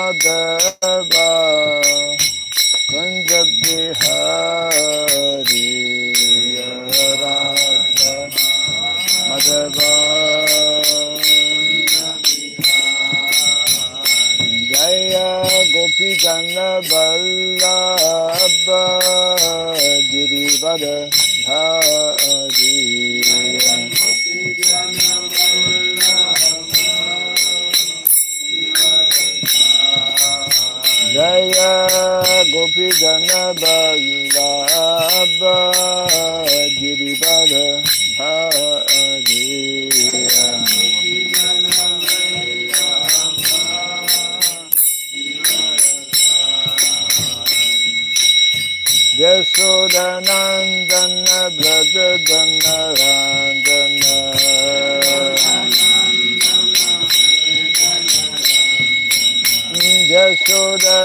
Madhava Kunja Bihari Radha Madhava Jaya Gopi Jana Vallabha Girivara Dhari Jaya Gopi Jana Vallabha Girivara Dhari Yashodanandana Braja Jana Randana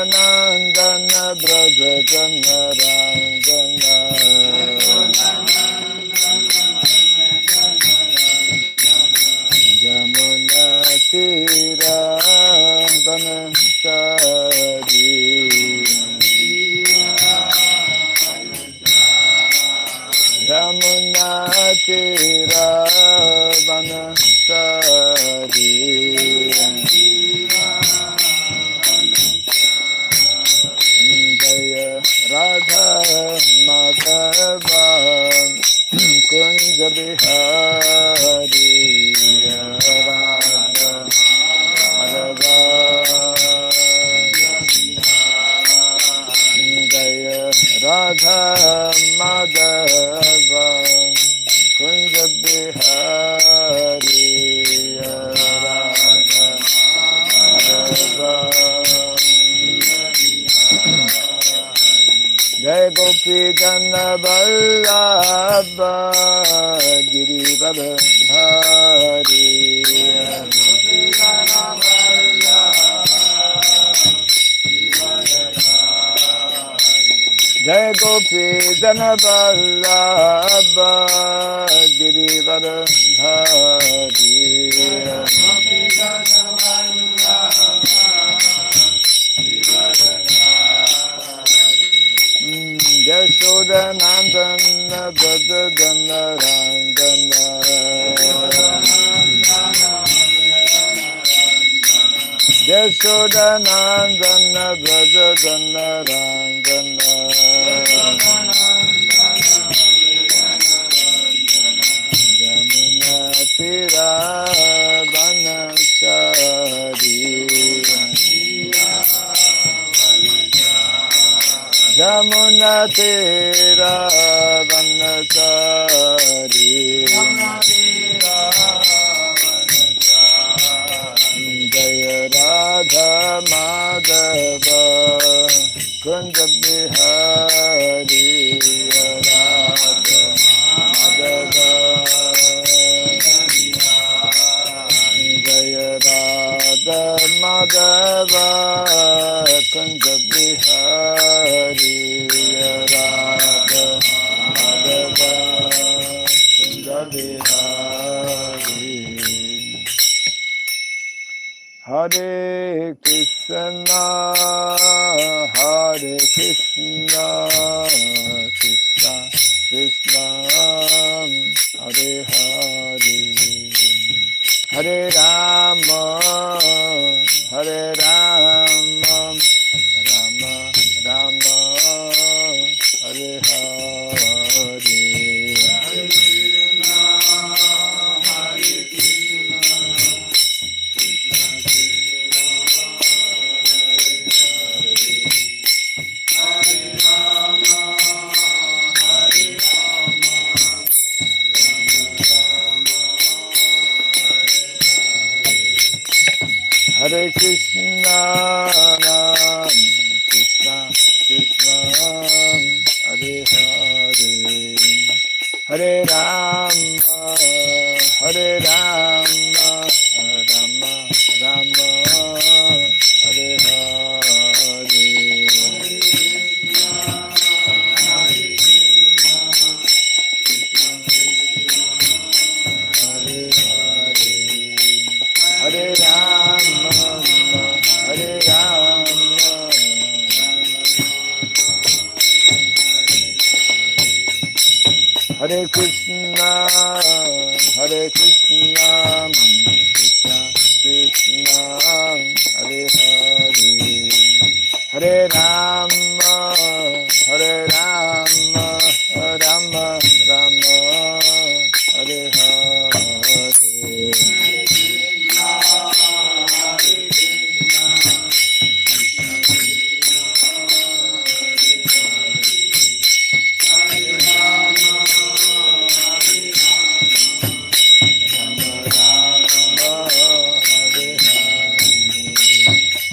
Yashodanandana Braja Jana Randana Yamuna Tira Vanasari Yamuna Tira Vanasari Jaya Radha Madhava Kunja Bihari Radha Madhava Jaya Radha Madhava Kunja Bihari Radha Madhava Jai Gopi Jana Vallabha Girivara Dhari Jai Gopi Jana Vallabha Girivara Dhari Yashodanandana Braja Jana Randana Yashodanandana Braja Jana Randana Yamuna Tira Vanachari Yamuna Tira Vanachari Jaya Radha Madhava Kunja Bihari Radha Madhava Jaya Radha Madhava Kunja Bihari Radha Madhava Kunja Bihari Hare Krishna Hare Krishna Krishna Krishna Hare Hare Hare Rama Hare Rama Rama Rama Hare Hare Hare Krishna, Ram Krishna, Krishna, Hare Hare, Hare Rama, Hare Rama, Rama Rama, Hare Hare. Hare Rama, Hare Rama, Hare Krishna, Hare Krishna, Krishna Krishna, Hare Hare, Hare Rama, Hare Rama, Rama Rama, Hare Hare.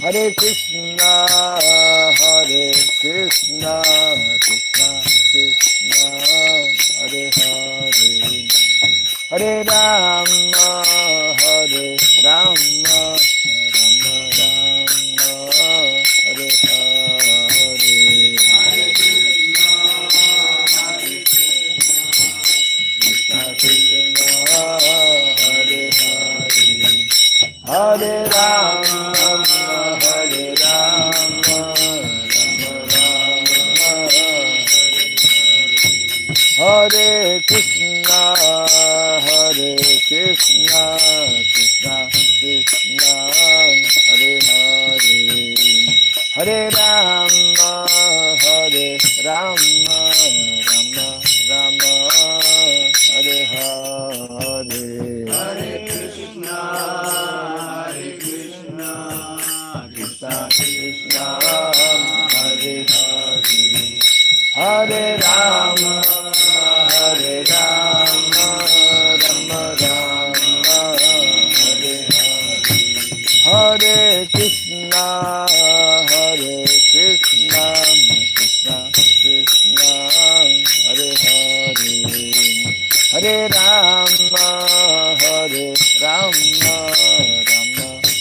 Hare Krishna, Hare Krishna, Krishna Krishna, Hare Hare, Hare Rama, Hare Rama, Rama Rama, Hare Hare. Krishna Krishna, Hare Hare, Hare Rama, Hare Rama, Rama Rama, Hare Krishna, Hare Krishna, Krishna Krishna, Hare Hare, Hare Rama, Hare Rama, Rama Rama, Hare Hare. Hare Krishna, Hare Krishna, Krishna Krishna, Hare Hare, Hare Rama, Hare Rama, Rama Rama, Hare Hare, Hare Krishna, Hare Krishna, Krishna Krishna, Hare Hare, Hare Rama, Hare Rama,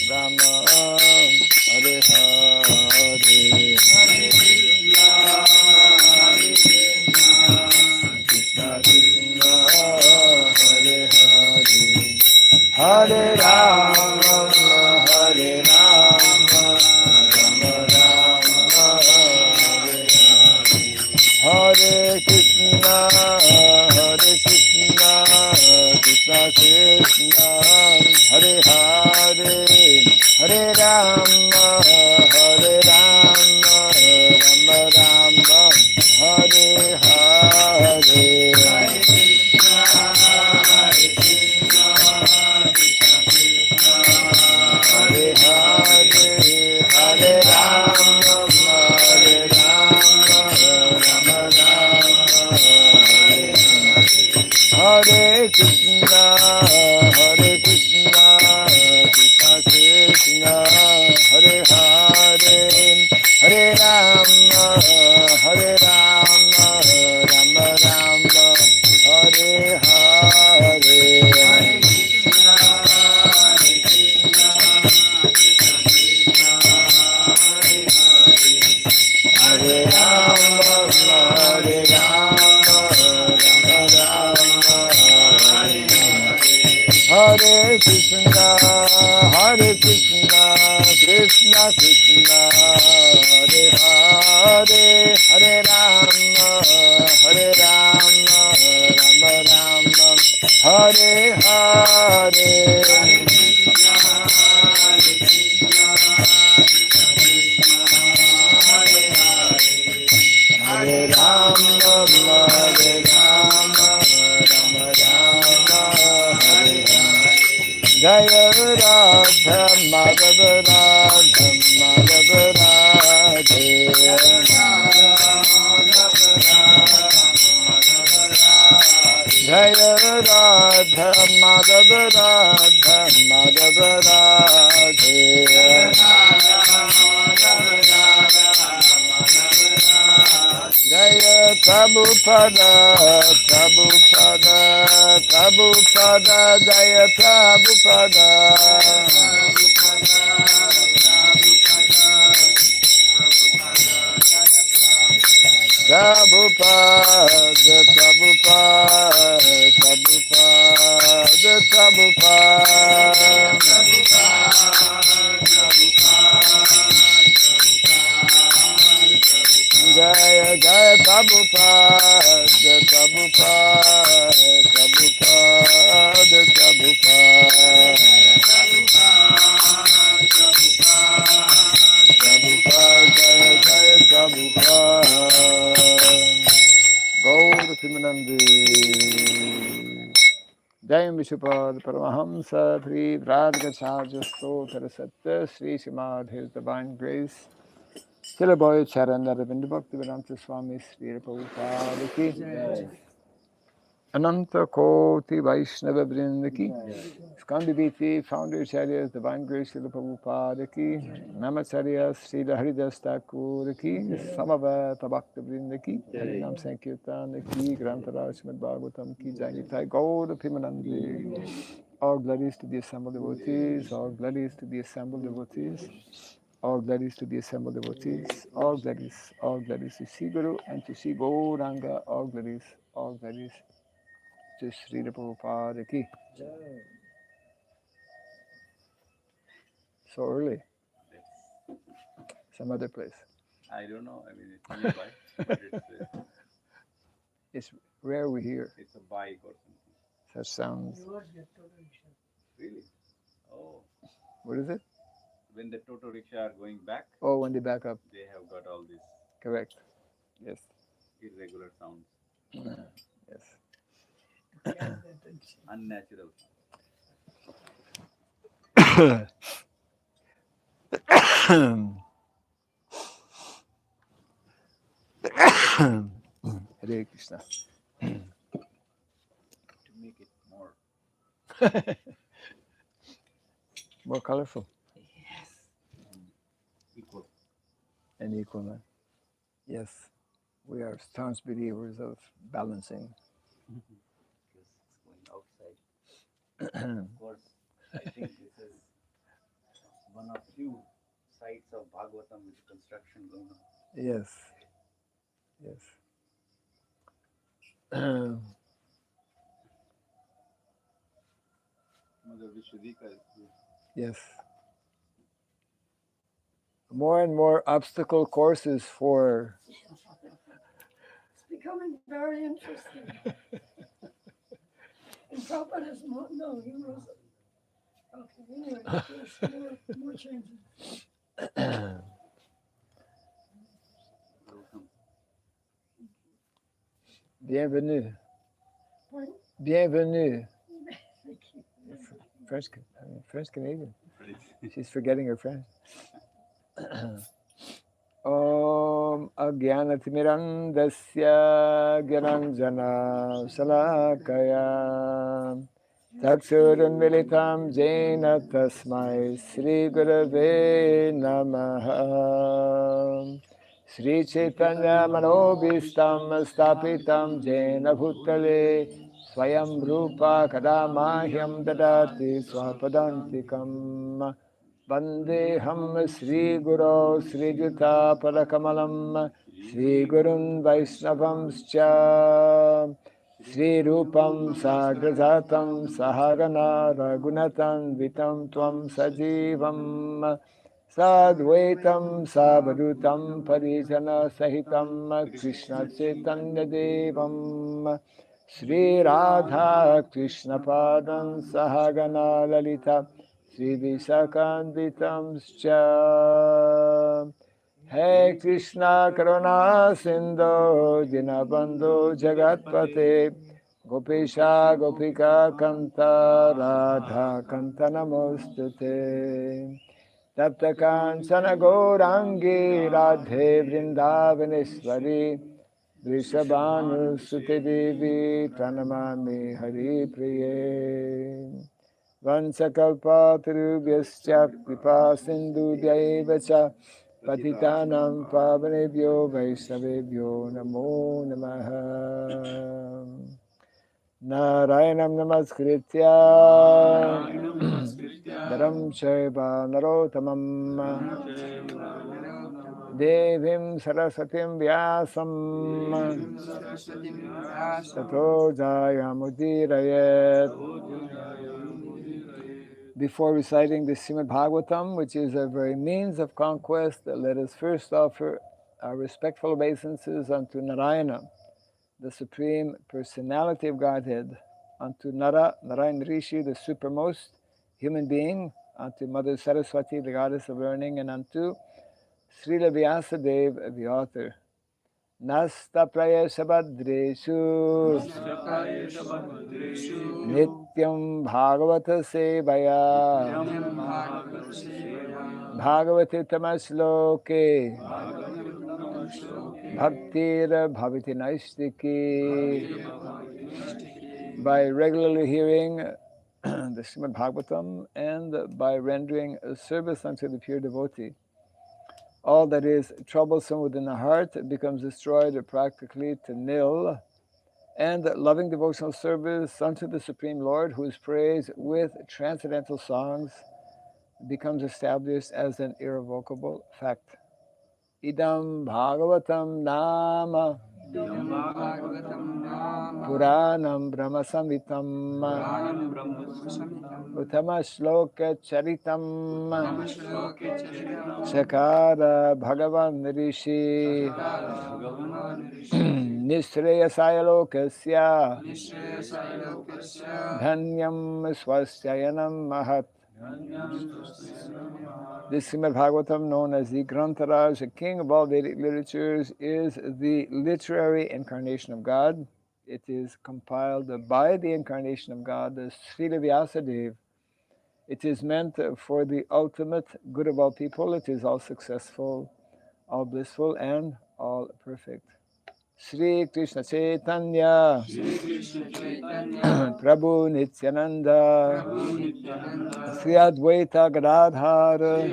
Rama Rama, Hare Hare, Hare Krishna, Hare Krishna, Krishna Krishna, Hare Hare, Hare Rama, Hare Rama, Rama Rama, Hare Hare, Hare Krishna, Hare Krishna, Krishna Krishna, Hare Hare, Hare Rama, Hare Rama, Rama Rama, Hare Hare, Hare Krishna, Hare Krishna, Krishna Krishna, Hare Hare, Hare Rama, Hare Rama, Rama Rama, Hare Hare Krishna, Hare Krishna, Krishna Krishna, Hare Hare, Hare Rama, Hare Rama, Rama Rama, Hare Hare, Hare Krishna, Hare Krishna, Krishna Krishna, Hare Hare, Hare Rama, Hare Rama, Rama Rama, Hare Hare, Hare Krishna, Hare Krishna, Krishna Krishna, Hare Hare, Hare Rama, Hare Rama, Rama Rama, Hare Hare, Hare Krishna, Hare Krishna, Krishna Krishna, Hare Hare, Hare Rama, Hare Rama, Rama Rama, Hare Hare, Jaya Radha Madhava Radha Madhava Radhe, Jaya Radha Madhava Radha Madhava Radhe, Jaya Prabhupada, Prabhupada, Prabhupada, Jaya Prabhupada, Prabhupada, Prabhupada, Prabhupada, Prabhupada, Jaya Jaya Prabhupada, Prabhupada, Prabhupada, Prabhupada. Gaur Simanandi. Jai Vishupad Paramahamsa Pri Radhacharya Stotra Satya Sri Srimad His Divine Grace Silaboy Charan Aravind Bhakti Vedanta Swami Sri Prabhupada Ki Ananta Koti Vaishnava Vrinda Ki Skandi Biti Founder Acharyas Divine Grace Srila Prabhupada Ki Namacharya Srila Haridas Thakur Ki Samavata Bhakta Vrinda Ki Harinam Sankirtan Ki Grantara Srimad Bhagavatam Ki Jai Nitai Gaur Pimanandi. All glories to the assembled devotees, all glories to the assembled devotees, all glories to the assembled devotees, all glories to Sri Guru and to Sri Gauranga, all glories to Sri Prabhupada Ki. So early. Some other place. I don't know. I mean, it's nearby, but it's rare we hear. It's a bike or something. Such sounds. Really? Oh. What is it? When the Toto rickshaw are going back. Oh, when they back up. They have got all this. Correct. Yes. Irregular sounds. Yes. Unnatural. Hare Krishna. To make it more more colorful. Yes. Equal. And equal, man. Yes. We are staunch believers of balancing. Because it's going outside. Of course, I think this is one of few sites of Bhagavatam with construction going on. Yes. Yes. Yes. More and more obstacle courses for. It's becoming very interesting. And Prabhupada is more, no, he was. Okay, anyway, there's more changes. Bienvenue. Pardon? Bienvenue. French Canadian. She's forgetting her French. Om Agyanatimirandasya Gyananjana Salakaya Taksurunmilitam Jena Tasmai Sri Gurave Namaha Sri Chaitanya Manobhistam Stapitam Jena Bhutale Swayam Rupa Kadamahyam Dadati Swapadantikam Vandeham Sri Guru Sri Juta Parakamalam Sri Gurun Vaishnavamscha Sri Rupam Sagrajatam Sahagana Ragunatam Vitam Tvam Sajivam Sadvaitam Savadutam Parijana Sahitam Krishna Chaitanya Devam Sri Radha Krishna Padam Sahagana Lalita Sri Visakanditamscha Hey Krishna Karuna Sindhu Dinabandhu Jagatpate Gopesha Gopika Kanta Radha Kanta Namostute Tapta Kanchana Gaurangi Radhe Vrindavaneshwari Vrishabhanu Sute Devi Pranamami Hari Priye Vansakalpatarubhyascha kripa sindhubhyaiva cha patitanam pavanebhyo vaishnavebhyo namo namaha Narayanam namaskritya Dharam chaiva narotamam Devim Saraswatim Vyasam Tato Jayamudirayet. Before reciting the Srimad Bhagavatam, which is a very means of conquest, let us first offer our respectful obeisances unto Narayana, the Supreme Personality of Godhead, unto Narayan Rishi, the supermost human being, unto Mother Saraswati, the goddess of learning, and unto Srila Vyasadeva, the author. Nasta prayesha badreshu nityam bhagavata sevaya bhagavati tamasloke bhaktir bhavati naistiki. By regularly hearing the Srimad Bhagavatam and by rendering a service unto the pure devotee, all that is troublesome within the heart becomes destroyed practically to nil, and loving devotional service unto the Supreme Lord, who is praised with transcendental songs, becomes established as an irrevocable fact. Idam Bhagavatam Nama Puranam Brahma Samhitam Uttama Shloka Charitam Sakara Bhagavan Rishi Nisreyasaya Lokasya Dhanyam Swasyayanam Mahat. This Srimad Bhagavatam, known as the Grantaraj, the king of all Vedic literatures, is the literary incarnation of God. It is compiled by the incarnation of God, the Srila Vyasadeva. It is meant for the ultimate good of all people. It is all successful, all blissful, and all perfect. Sri Krishna Chaitanya Prabhu Nityananda Sri Advaita Gadadhara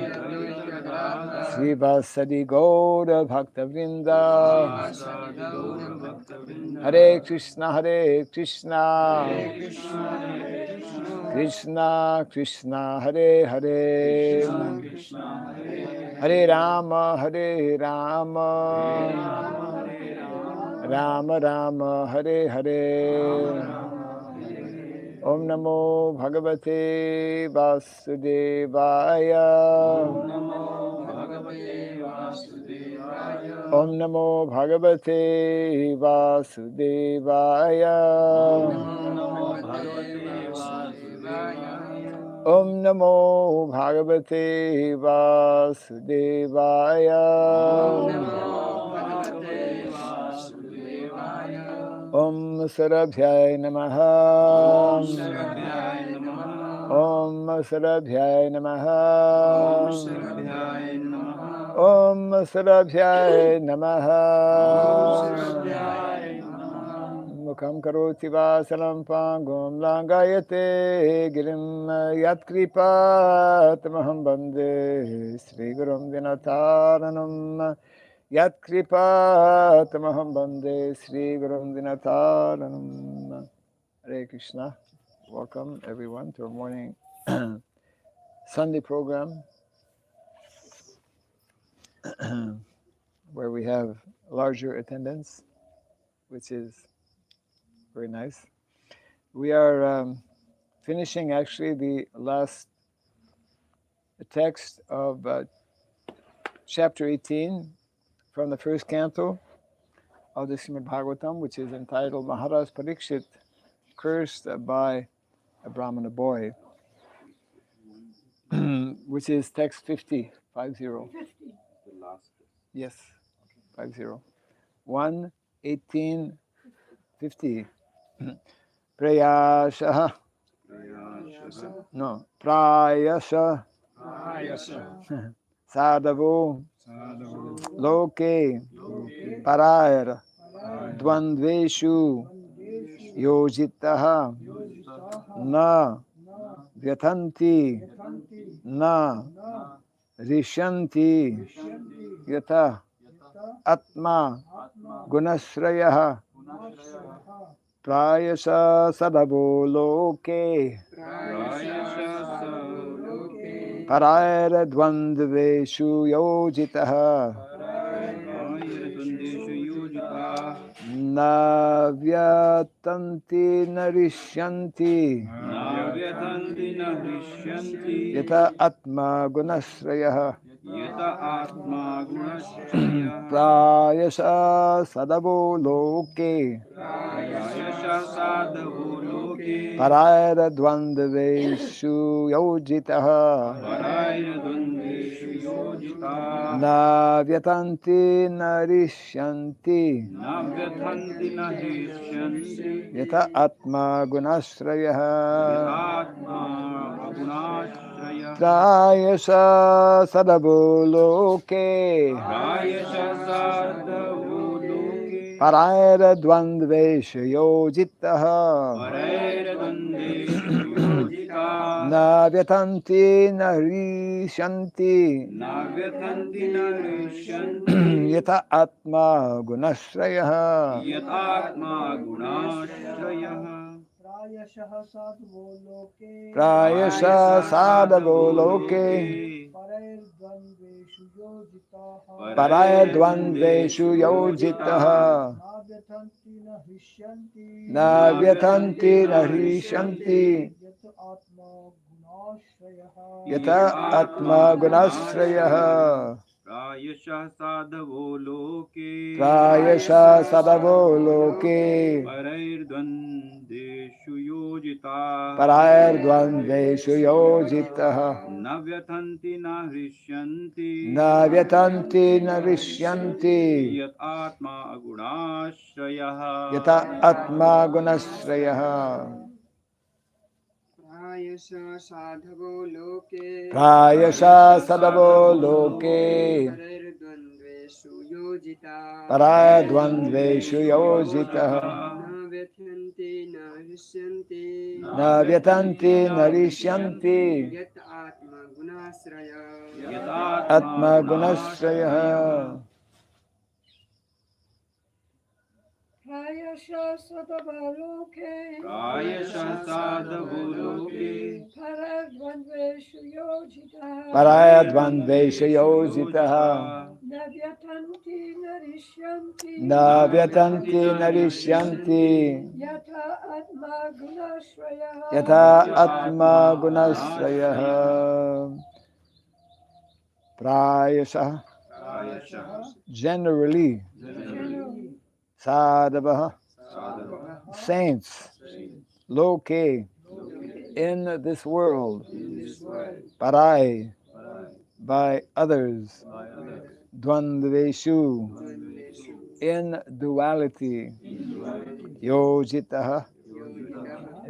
Sri Vasadi Gaura Bhakta Vrinda Hare Krishna Krishna Krishna Hare Hare Hare Rama Rama Rama Hare Hare. Om Namo Bhagavate Vasudevaya. Om Namo Bhagavate Vasudevaya. Om Namo Bhagavate Vasudevaya. Om Sarabhyai Namaha. Om Sarabhyai Namaha. Om Sarabhyai Namaha. Mukham karoti vasalam pangum langayate girim yatkripa tamaham bande Sri Gurum Dinataranam. Yat kripa tamaham bande Sri Gurum Dinataranam. Hare Krishna. Welcome everyone to our morning Sunday program where we have larger attendance, which is very nice. We are finishing actually the last text of chapter 18 from the first canto of the Srimad Bhagavatam, which is entitled Maharaj Parikshit, Cursed by a Brahmana Boy, which is text 50. The last. Yes, 50. 1:18:50. Prayasha. No, Prayasha. Sadhavu. Loke. Parayara. Dvandveshu. Yojitaha. Na. Vyatanti. Na. Rishanti. Yata. Atma. Gunasrayaha. Prayasa sadhavo loke. Parayara dvandveshu yojitaha. Na vyatanti narishanti. व्यथन्ति न हृष्यन्ति Yata Atma Gunasrayah यत आत्मा गुणश्चयः Prayasa Sadavo Loke प्रायशः साधवो लोके Parayara Dvandaveshu Yojitaha परायद्वन्द्वेषु योजिताः Na Vyatanti Narishanti न व्यथन्ति न हृष्यन्ति Yata Atma Gunasrayah यथात्मा अगुणाश्रयः Prayasa Sadavo Loke प्रायशः साधवो लोके Parayara Dvandaveshu Yojitaha परैर्द्वन्द्वेषु योजिताः Na Vyatanti Narishanti न व्यथन्ति न हृष्यन्ति Yata Atma Gunasrayah यथात्मा गुणाश्रयः प्रायशः साधवो लोके Prayasa Sadavo Loke परैर्द्वन्द्वेषु योजिताः Paraya Dvandveshu Yojitaha न व्यथन्ति न हृष्यन्ति Na Vyatanti Narishanti यत् आत्मा गुणाश्रयः Yata Atma Gunasrayah प्रायशः साधवो लोके Prayasa Sadavo Loke परैर्द्वन्द्वेषु योजिताः Paraya Dvandveshu Yojitaha न व्यथन्ति न हृष्यन्ति Na Vyatanti Narishanti यत् आत्मा अगुणाश्रयः Yata Atma Gunasrayah प्रायशः साधवो लोके Prayasa Sadavo Loke परैर्द्वन्द्वेषु योजिता Paraya Dvandveshu Yojitaha न व्यथन्ति न हृष्यन्ति Na Vyatanti Narishanti यत् आत्मा गुणाश्रय Atma Gunasrayah प्रायशः साधवो लोके प्रायशः साधवो लोके परैर्द्वन्द्वेषु योजिताः Paraya Dvandveshu Yojitaha न व्यथन्ति न हृष्यन्ति Na Vyatanti Narishanti यथा आत्मा गुणाश्रयः Yata Atma Gunasrayah Prayasa प्रायशः Generally Generally, Sadhavaha साधवः Saints Loke in this world Parai by others Dvandveshu in duality Yojitaha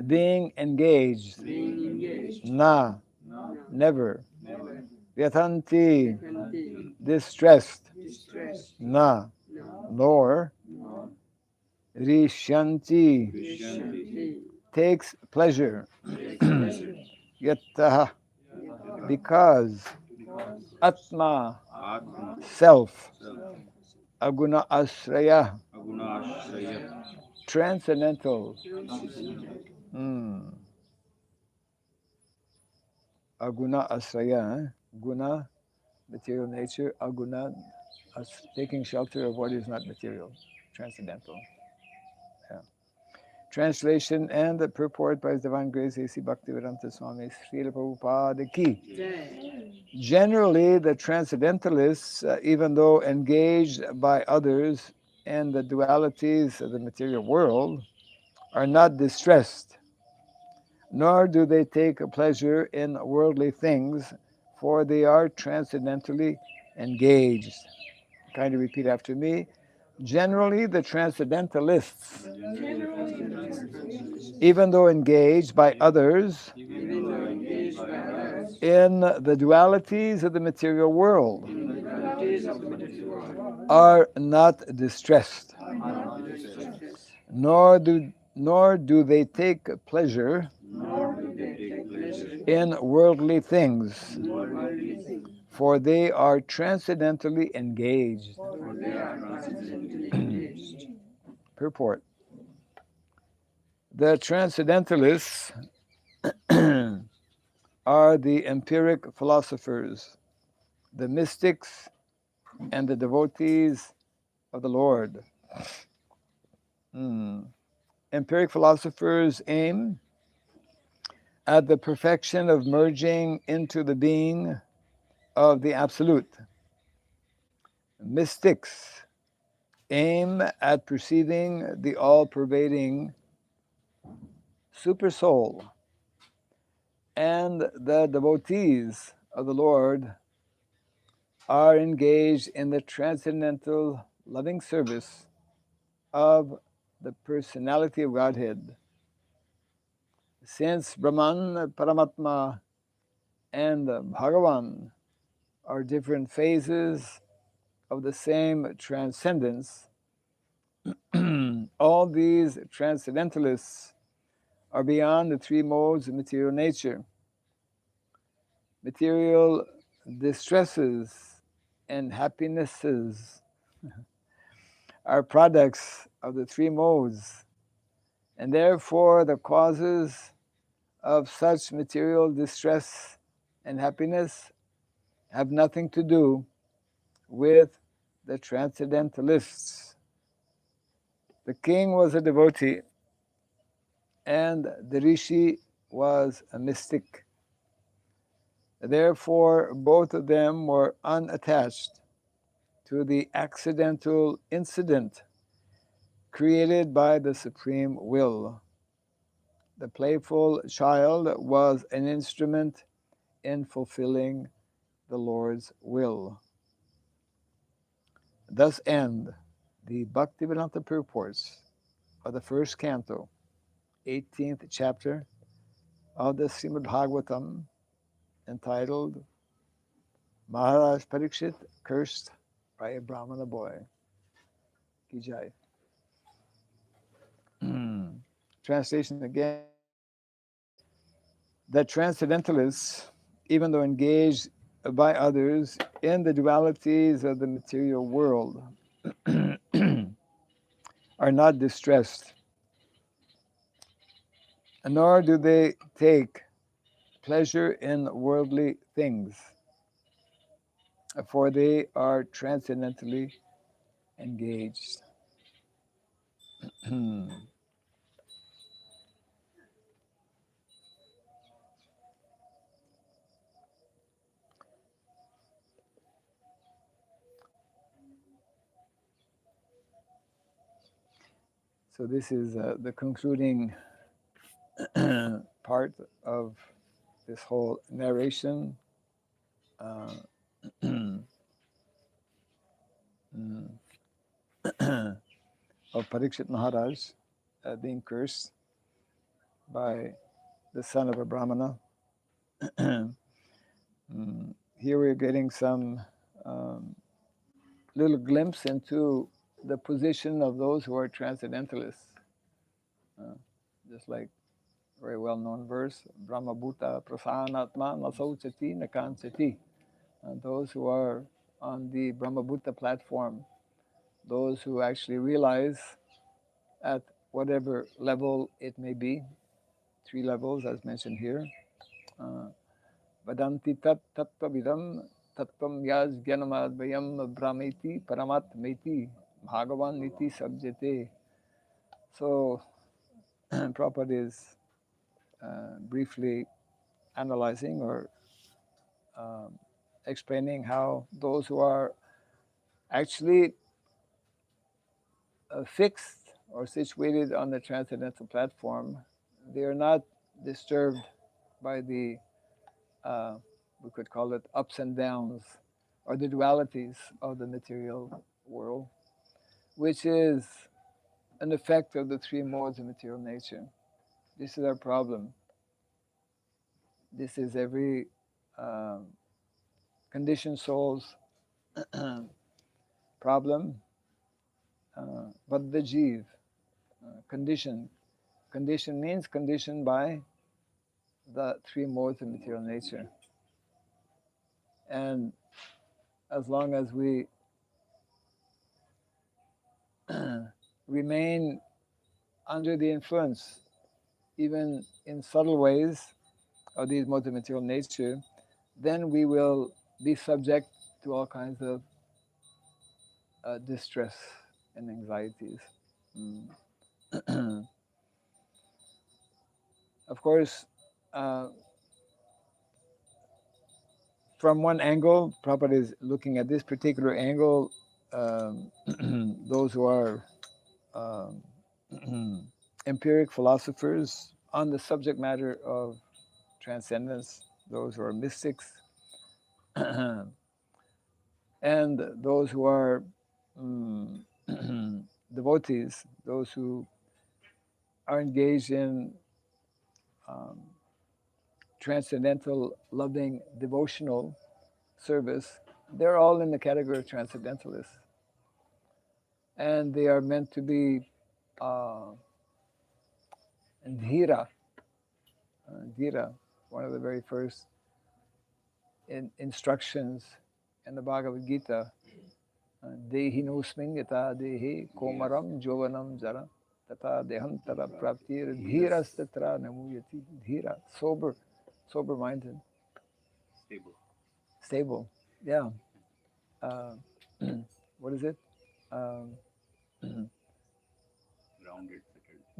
being engaged Na never Vyatanti distressed Na nor Rishanti takes pleasure Yataha because Atma आत्मा self Aguna Asraya अगुणाश्रय transcendental Aguna Asraya Guna material nature Aguna taking shelter of what is not material transcendental. Translation and the purport by His Divine Grace A.C. Bhaktivedanta Swami Srila Prabhupada Ki. Generally, the transcendentalists, even though engaged by others in the dualities of the material world, are not distressed, nor do they take pleasure in worldly things, for they are transcendentally engaged. Kindly repeat after me. Generally, the transcendentalists, even though engaged by others in the dualities of the material world, are not distressed, nor do they take pleasure in worldly things, for they are transcendentally engaged. Purport. The transcendentalists are the empiric philosophers, the mystics, and the devotees of the Lord. Empiric philosophers aim at the perfection of merging into the being of the Absolute. Mystics aim at perceiving the all-pervading Supersoul, and the devotees of the Lord are engaged in the transcendental loving service of the personality of Godhead. Since Brahman, Paramatma, and Bhagavan are different phases of the same transcendence, all these transcendentalists are beyond the three modes of material nature. Material distresses and happinesses are products of the three modes, and therefore the causes of such material distress and happiness have nothing to do with the transcendentalists. The king was a devotee, and the rishi was a mystic. Therefore, both of them were unattached to the accidental incident created by the supreme will. The playful child was an instrument in fulfilling the Lord's will. Thus end the Bhaktivedanta purports of the first canto, 18th chapter of the Srimad Bhagavatam, entitled Maharaj Parikshit Cursed by a Brahmana Boy. Ki Jai. Translation again. The transcendentalists, even though engaged by others in the dualities of the material world, are not distressed, nor do they take pleasure in worldly things, for they are transcendentally engaged. So this is the concluding part of this whole narration. Of Parikshit Maharaj being cursed by the son of a Brahmana. Here we're getting some little glimpse into the position of those who are transcendentalists. Just like very well-known verse, Brahma Bhuta Prasanatma Nasauchati Nakanchati. Those who are on the Brahma Bhuta platform, those who actually realize at whatever level it may be, 3 levels as mentioned here. Vadanti tat tattvavidam tattvam yas gyanamadvayam brahmeti paramatmeti bhagavan niti sabjate. So Prabhupada is briefly analyzing or explaining how those who are actually fixed or situated on the transcendental platform, they are not disturbed by the, we could call it ups and downs, or the dualities of the material world, which is an effect of the 3 modes of material nature. This is our problem. This is every conditioned soul's problem, but the jiv, conditioned. Condition means conditioned by the 3 modes of material nature. And as long as we remain under the influence, even in subtle ways, of these modes of material nature, then we will be subject to all kinds of distress and anxieties. Of course, from one angle, Prabhupada is looking at this particular angle. Those who are um, empiric philosophers on the subject matter of transcendence, those who are mystics, and those who are devotees, those who are engaged in um, transcendental, loving, devotional service, they're all in the category of transcendentalists. And they are meant to be dhira. Dhira, one of the very first instructions in the Bhagavad Gita. Dehi nosmin yata dehi komaram jovanam jara tata dehantara praptir dhiras tatra namuyati. Dhira, sober-minded. Stable, yeah. What is it?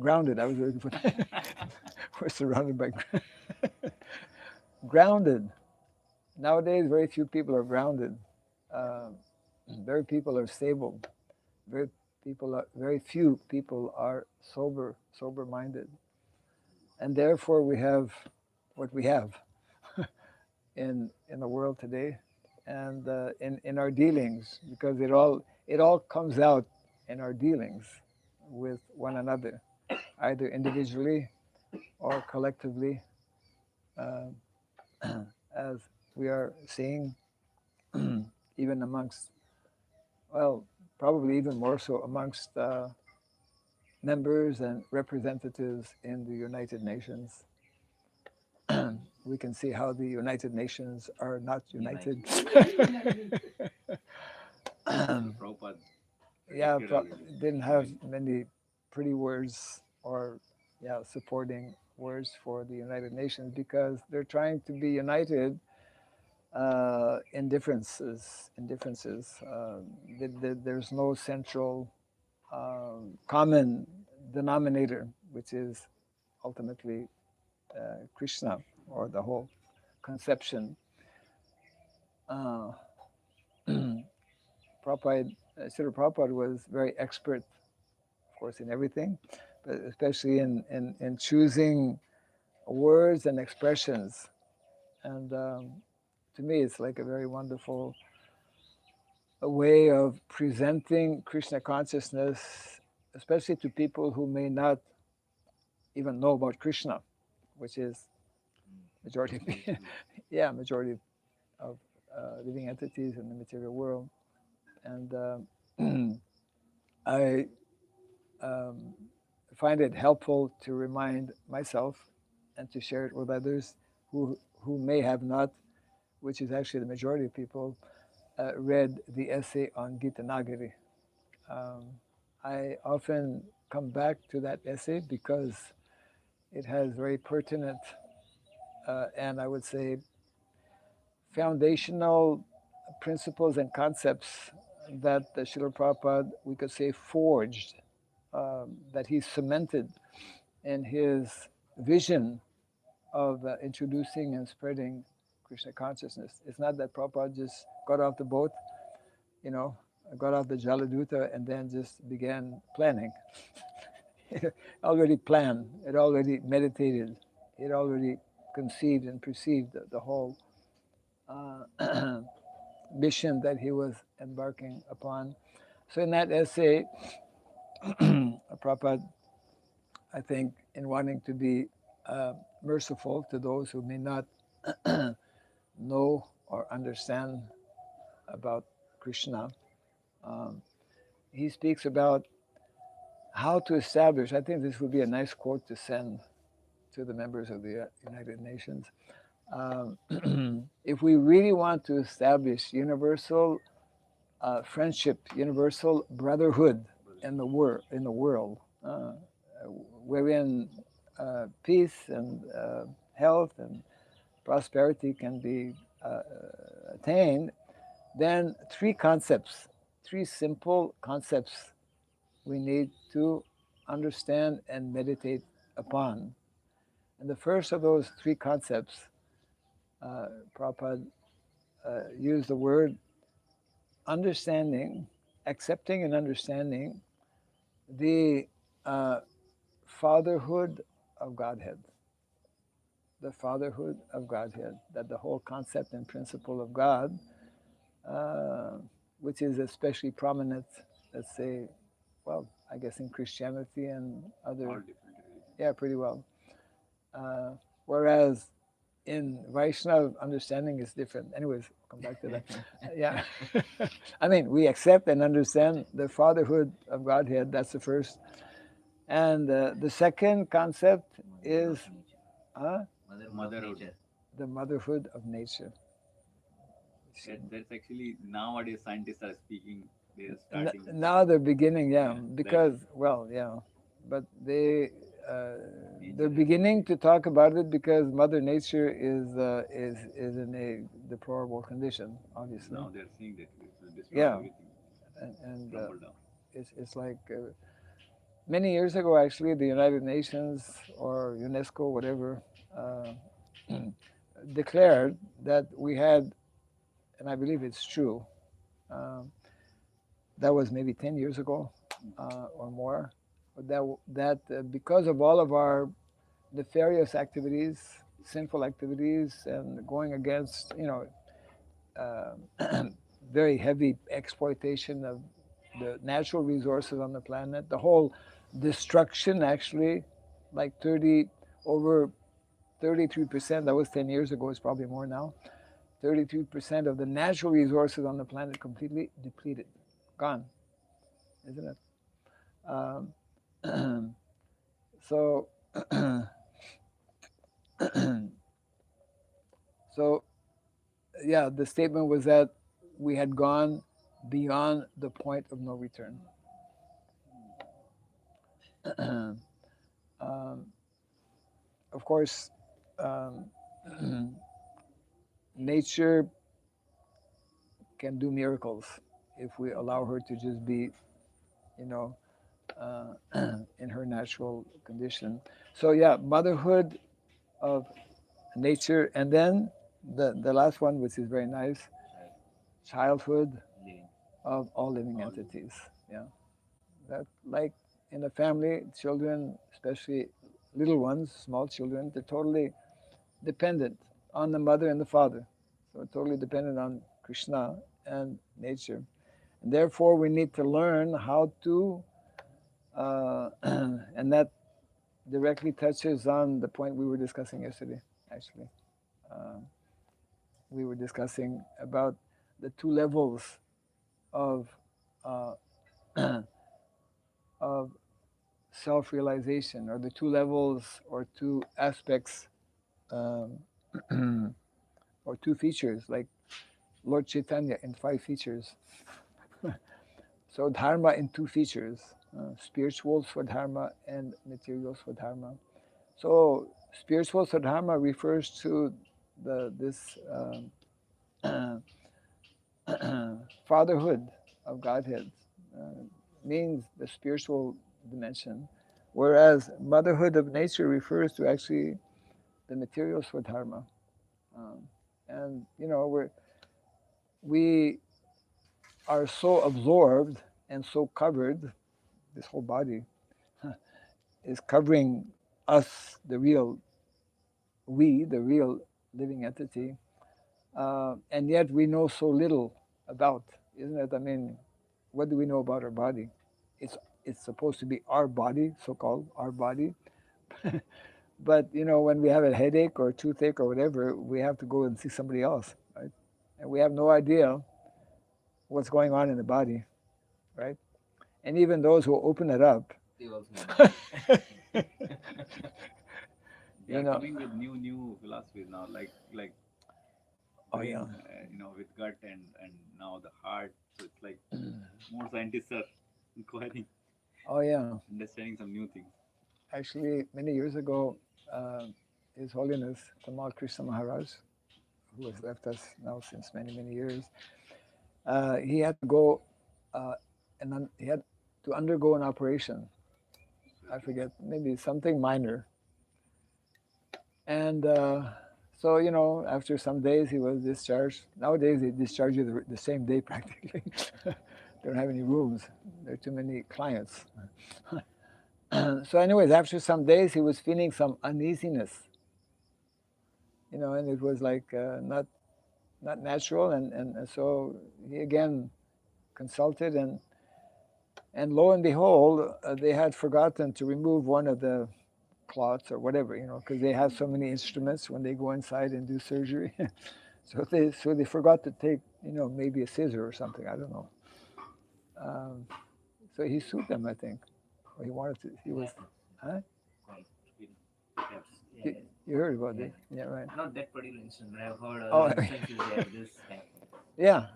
Grounded. I was looking for that. We're surrounded by grounded. Nowadays, very few people are grounded. Very people are stable. Very few people are sober-minded, and therefore we have what we have in the world today, and in our dealings, because it all comes out in our dealings with one another, either individually or collectively, as we are seeing, even amongst, well, probably even more so amongst members and representatives in the United Nations. We can see how the United Nations are not united. Yeah, didn't have many pretty words or supporting words for the United Nations, because they're trying to be united in differences. There's no central common denominator, which is ultimately Krishna, or the whole conception. Srila Prabhupada was very expert, of course, in everything, but especially in choosing words and expressions. And to me, it's like a very wonderful way of presenting Krishna consciousness, especially to people who may not even know about Krishna, which is majority of living entities in the material world. And I find it helpful to remind myself and to share it with others who may have not, which is actually the majority of people, read the essay on Gita Nagari. I often come back to that essay because it has very pertinent and I would say foundational principles and concepts that the Srila Prabhupada, we could say, forged, that he cemented in his vision of introducing and spreading Krishna consciousness. It's not that Prabhupada just got off the boat, got off the Jaladuta and then just began planning. It already planned, it already meditated, it already conceived and perceived the whole mission that he was embarking upon. So in that essay, Prabhupada, I think, in wanting to be merciful to those who may not know or understand about Krishna, he speaks about how to establish, I think this would be a nice quote to send to the members of the United Nations. If we really want to establish universal friendship, universal brotherhood in the world, wherein peace and health and prosperity can be attained, then three simple concepts we need to understand and meditate upon. And the first of those three concepts, Prabhupada used the word understanding, accepting and understanding the fatherhood of Godhead. The fatherhood of Godhead, that the whole concept and principle of God, which is especially prominent, let's say, well, I guess in Christianity and other, All different religions. yeah, pretty well. Whereas in Vaishnava, understanding is different. Anyways, come back to that. Yeah. I mean, we accept and understand the fatherhood of Godhead. That's the first. And the second concept is Motherhood. the motherhood of nature. That's actually nowadays scientists are speaking. They're starting. Now they're beginning, yeah, Yeah, because, well, yeah, but they're beginning to talk about it because Mother Nature is in a deplorable condition, obviously. Now they're seeing that it will destroy Yeah. everything. And Crumble down. it's like many years ago, actually, the United Nations or UNESCO, whatever, declared that we had, and I believe it's true, that was maybe 10 years ago or more, that because of all of our nefarious activities, sinful activities, and going against, very heavy exploitation of the natural resources on the planet, the whole destruction actually, like over 33%, that was 10 years ago, it's probably more now, 33% of the natural resources on the planet completely depleted, gone, isn't it? So, so yeah, the statement was that we had gone beyond the point of no return. Of course, nature can do miracles if we allow her to just be, in her natural condition. So yeah, motherhood of nature, and then the last one, which is very nice, childhood of all living entities. Yeah, that, like in a family, children, especially little ones, small children, they're totally dependent on the mother and the father. So totally dependent on Krishna and nature. And therefore, we need to learn how to, and that directly touches on the point we were discussing yesterday, actually. We were discussing about the two levels of of self-realization, or the two levels or two aspects, or two features, like Lord Chaitanya in 5 features. So dharma in 2 features, spiritual Swadharma and material Swadharma. So spiritual Swadharma refers to this fatherhood of Godhead, means the spiritual dimension, whereas motherhood of nature refers to actually the material Swadharma. And we are so absorbed and so covered, this whole body is covering us, the real living entity, and yet we know so little about, isn't it? I mean, what do we know about our body? It's supposed to be our body, so-called our body. But when we have a headache or a toothache or whatever, we have to go and see somebody else, right? And we have no idea what's going on in the body, right? And even those who open it up, They are coming with new philosophies now, like oh brain, yeah, with gut and now the heart. So it's like more scientists are inquiring, oh yeah. understanding some new things. Actually, many years ago, His Holiness Tamal Krishna Maharaj, who has left us now since many years, he had to go and he had to undergo an operation. I forget, maybe something minor. And so, after some days he was discharged. Nowadays they discharge you the same day practically. They don't have any rooms. There are too many clients. So anyways, after some days he was feeling some uneasiness, and it was like not natural. And so he again consulted, and lo and behold, they had forgotten to remove one of the clots or whatever, because they have so many instruments when they go inside and do surgery. So they forgot to take, maybe a scissor or something. I don't know. Um, so he sued them, I think. Or he wanted to. He was, huh? Yeah, You heard about it? Yeah, right. not that particular instance, but I've heard Oh, other instances where this happened. yeah.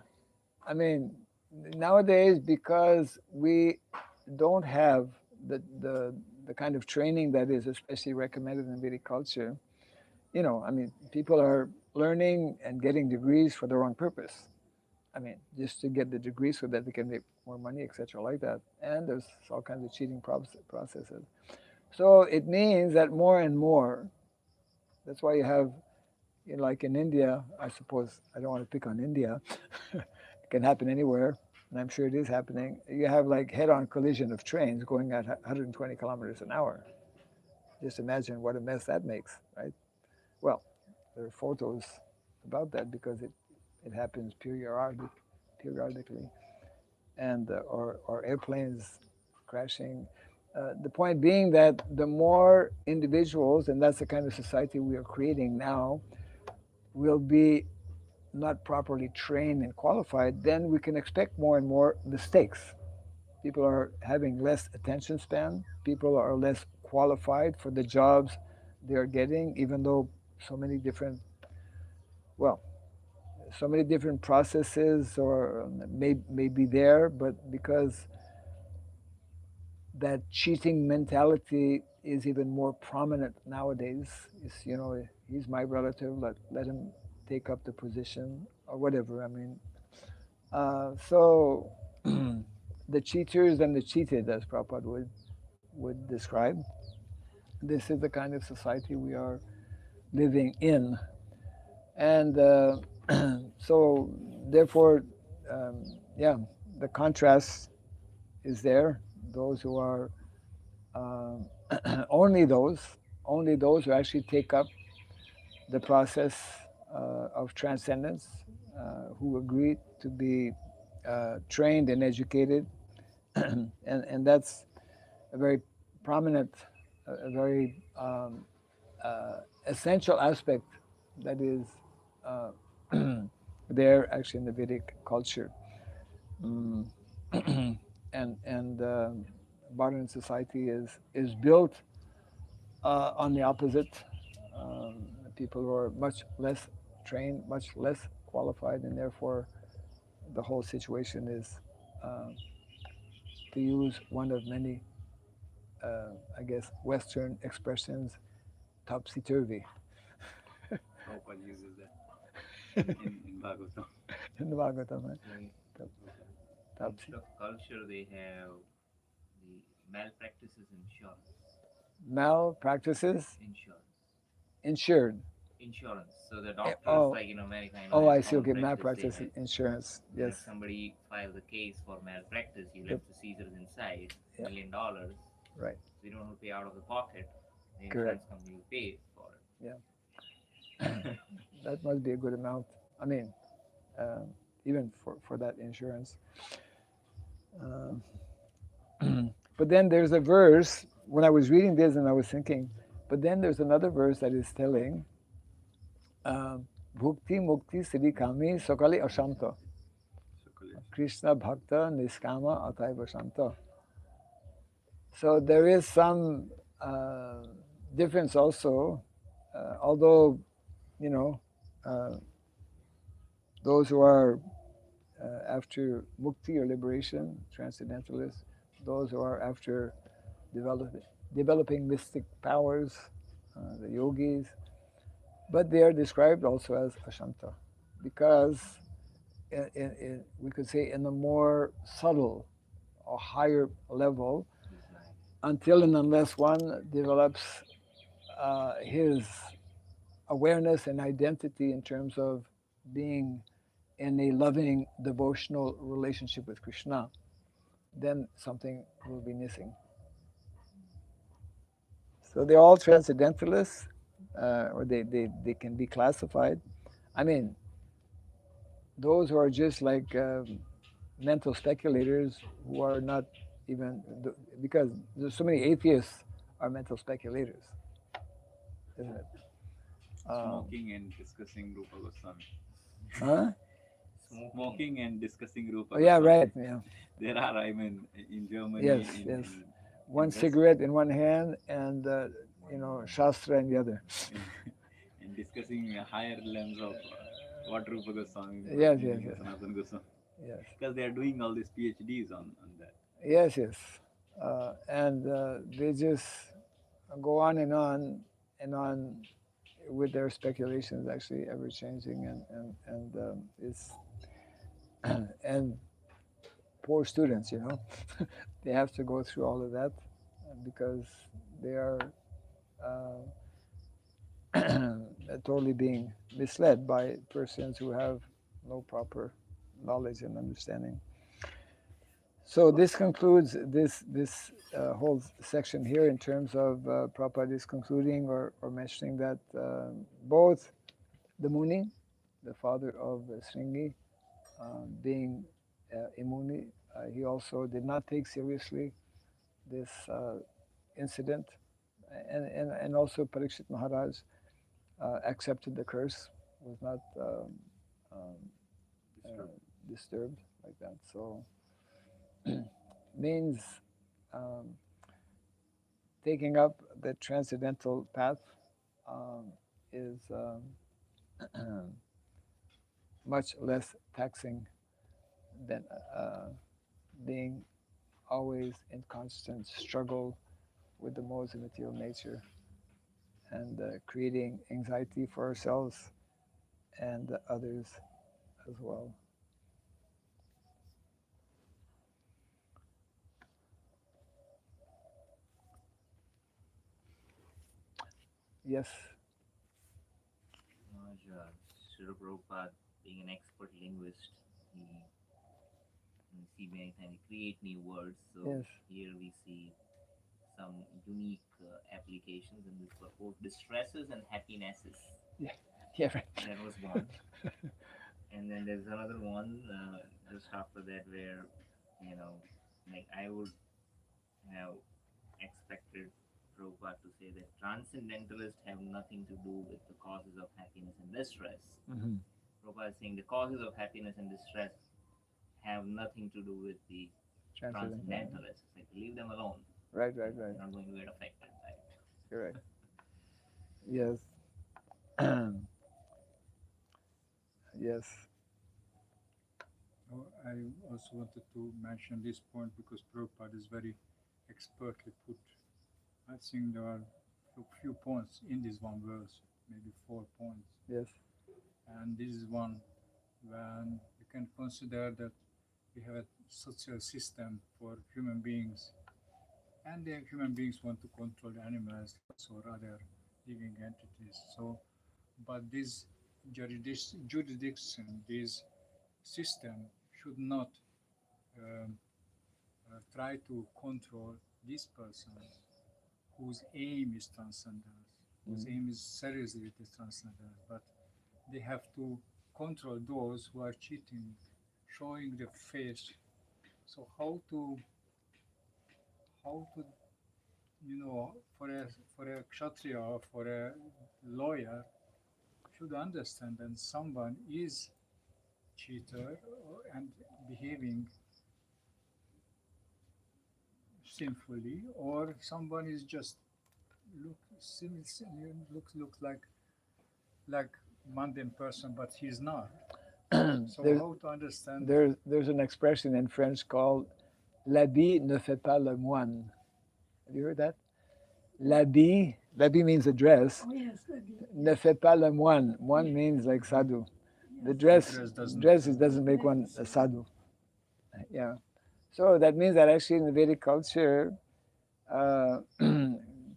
I mean, nowadays, because we don't have the kind of training that is especially recommended in Vedic culture, I mean, people are learning and getting degrees for the wrong purpose. I mean, just to get the degree so that they can make more money, etc., like that. And there's all kinds of cheating processes. So it means that more and more, that's why you have, like in India, I suppose, I don't want to pick on India, it can happen anywhere, and I'm sure it is happening. You have like head-on collision of trains going at 120 kilometers an hour. Just imagine what a mess that makes, right? Well, there are photos about that because it happens periodically, and or airplanes crashing. The point being that the more individuals, and that's the kind of society we are creating now, will be not properly trained and qualified, then we can expect more and more mistakes. People are having less attention span. People are less qualified for the jobs they are getting, even though so many different, well, so many different processes or may be there, but because that cheating mentality is even more prominent nowadays. Is he's my relative. Let him take up the position or whatever. I mean, so the cheaters and the cheated, as Prabhupada would describe. This is the kind of society we are living in, and so therefore, yeah, the contrast is there. Those who are um, only those who actually take up the process of transcendence, who agree to be trained and educated, and that's a very prominent, a very essential aspect that is uh, there actually in the Vedic culture. Mm. and modern society is built on the opposite. People who are much less trained, much less qualified, and therefore the whole situation is, to use one of many, I guess, Western expressions, topsy-turvy. Prabhupada uses that in Bhagavatam. In the Bhagavatam, right? Topsy. Instead of culture, they have the malpractices insurance. Malpractices Insurance. insured. So the doctors, Oh, verify. oh, I see. common Okay, practice malpractice they have. insurance. And if Yes. somebody files a case for malpractice, you Yep. left the Caesars inside, Yep. $1 million. Right. So you don't have to pay out of the pocket. The Correct. insurance company will pay for it. Yeah. That must be a good amount. I mean, even for that insurance. Um, but then there's a verse, when I was reading this and I was thinking, but then there's another verse that is telling, Bhukti Mukti Siddhi Kami Sakali Ashanta. Krishna Bhakta Niskama Ataiva Shanta. So there is some difference also, although, you know, those who are after mukti or liberation, transcendentalists, those who are after developing mystic powers, the yogis, but they are described also as ashanta, because we could say in a more subtle or higher level, until and unless one develops his awareness and identity in terms of being in a loving devotional relationship with Krishna, then something will be missing. So they're all transcendentalists, or they can be classified. I mean, those who are just like mental speculators who are not even, because there's so many atheists are mental speculators, isn't it? Smoking and discussing Rupa Goswami. Huh? Smoking and discussing Rupa Oh, yeah, Goswami. right. Yeah. There are, I mean, in Germany. Yes, yes. One West- cigarette in one hand and Shastra in the other. and discussing higher levels of what Rupa Goswami Yes, meaning yes, yes. Sanatana Goswami. Yes, Because they are doing all these PhDs on that. yes, yes. And they just go on and on with their speculations, actually ever changing, and it's and poor students, they have to go through all of that because they are totally being misled by persons who have no proper knowledge and understanding. So this concludes this whole section here in terms of Prabhupada is concluding or mentioning that both the Muni, the father of Sringi, being a Muni, he also did not take seriously this incident, and also Parikshit Maharaj accepted the curse, was not disturbed like that. So means taking up the transcendental path is much less taxing than being always in constant struggle with the modes of material nature and creating anxiety for ourselves and others as well. Yes. Srila Prabhupada, being an expert linguist, he see many times create new words. So Yes. here we see some unique applications in this book, both distresses and happinesses. Yeah, right. That was one. And then there's another one just after that where, like I would have expected Prabhupada to say that transcendentalists have nothing to do with the causes of happiness and distress. Mm-hmm. Prabhupada is saying the causes of happiness and distress have nothing to do with the transcendentalists. Like, leave them alone. Right. They're not going to get affected by it. You're right. Yes. Yes. I also wanted to mention this point because Prabhupada is very expertly put. I think there are a few points in this one verse, maybe 4 points. Yes. And this is one when you can consider that we have a social system for human beings, and the human beings want to control the animals or other living entities. So, but this jurisdiction, this system should not try to control these persons whose aim is transcendence, whose aim is seriously the transcendence, but they have to control those who are cheating, showing the face. So how to for a kshatriya or for a lawyer should understand that someone is cheater and behaving sinfully, or someone is just looks like mundane person, but he's not. So how to understand? There's an expression in French called "l'habit ne fait pas le moine." Have you heard that? L'habit means a dress. Oh, yes. Ne fait pas le moine. Moine means like sadhu. The dress doesn't make one a sadhu. Yeah. So that means that actually in the Vedic culture,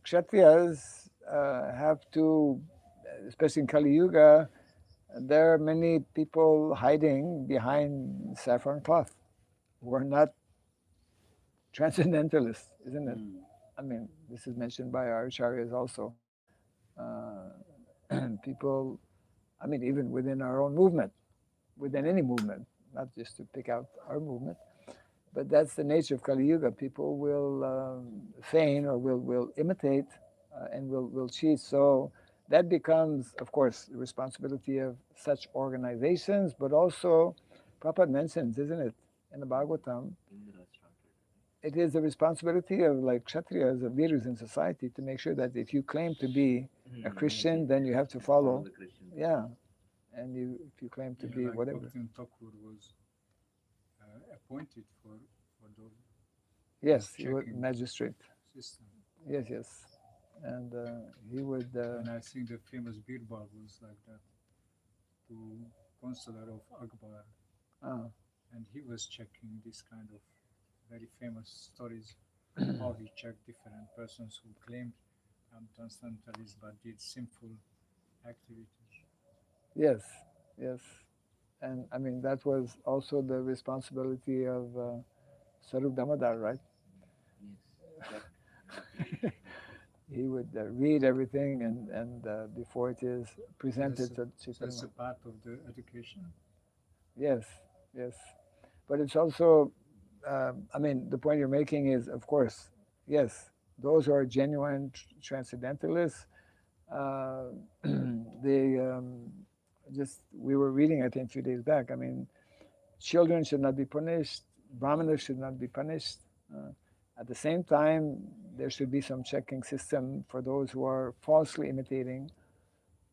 Kshatriyas have to especially in Kali Yuga, there are many people hiding behind saffron cloth who are not transcendentalists, isn't it? I mean, this is mentioned by our acharyas also. Uh, people, I mean, even within our own movement, within any movement, not just to pick out our movement, but that's the nature of Kali Yuga. People will feign or will imitate and will cheat. So that becomes, of course, the responsibility of such organizations, but also, Prabhupada mentions, isn't it, in the Bhagavatam, it is the responsibility of like Kshatriyas, of leaders in society, to make sure that if you claim to be a Christian, then you have to follow. Yeah, and if you claim to be like whatever. Bhaktivinoda Thakur was appointed for the Yes, he was checking magistrate. system. Yes, yes, and he would. And I think the famous Birbal was like that, to consular of Akbar, and he was checking this kind of very famous stories, how he checked different persons who claimed transcendentalists but did sinful activities. Yes, yes, and I mean that was also the responsibility of Sarup Damodar, right? Yes. He would read everything and before it is presented to So Chaitanya. it's a part of the education. Yes, yes, but it's also, I mean, the point you're making is, of course, yes, those who are genuine transcendentalists, they we were reading, I think, a few days back. I mean, children should not be punished, brahmanas should not be punished. At the same time, there should be some checking system for those who are falsely imitating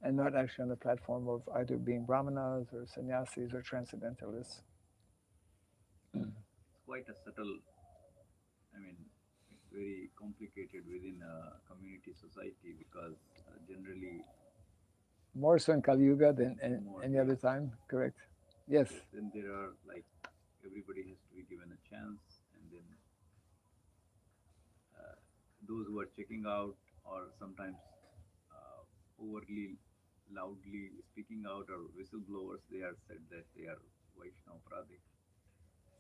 and not actually on the platform of either being brahmanas or sannyasis or transcendentalists. It's quite a subtle, I mean, it's very complicated within a community society because generally. More so in Kali Yuga than any yeah. other time, correct? Yes. Then there are like, everybody has to be given a chance, and then those who are checking out or sometimes overly loudly speaking out or whistleblowers, they are said that they are Vaishnava Pradik.